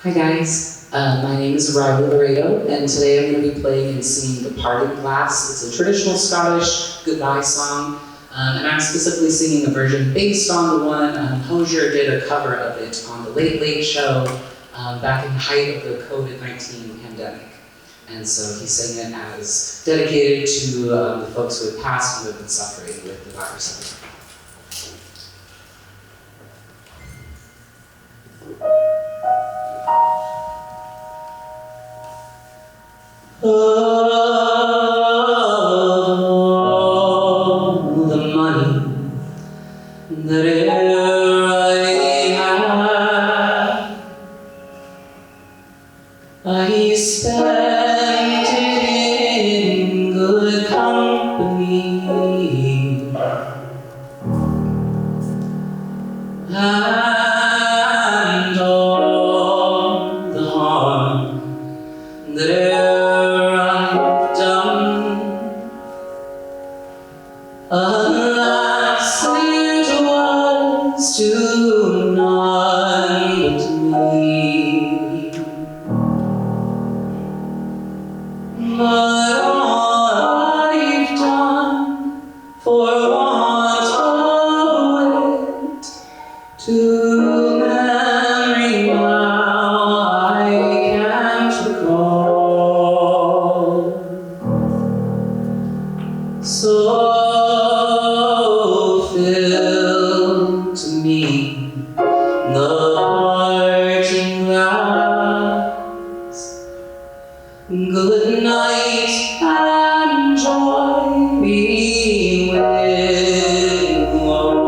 Hi guys, my name is Riley Laredo, and today I'm going to be playing and singing The Parting Glass. It's a traditional Scottish goodbye song, and I'm specifically singing a version based on the one Hosier did a cover of it on the Late Late Show back in the height of the COVID-19 pandemic. And so he sang it as dedicated to the folks who had passed and who had been suffering with the virus. Oh, the money that e'er I had, I spent it in good company, and all the harm that I've done, alas, it was to none but me. But all I've done for want of wit to memory now I can't recall. So fill to me the parting glass. Good night and joy be with you all.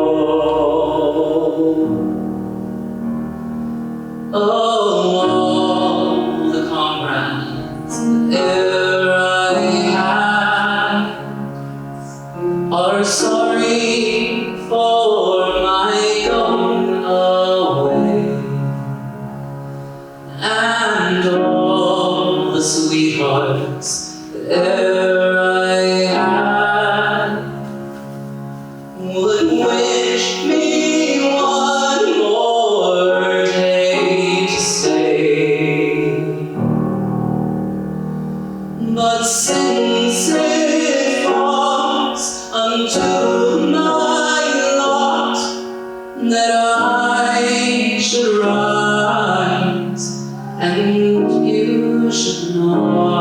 Oh, all the comrades that e'er I had are sorry for my going away, and all the sweethearts that e'er I had would wish me one more day to stay. But since it falls unto my lot that I should rise and you should not,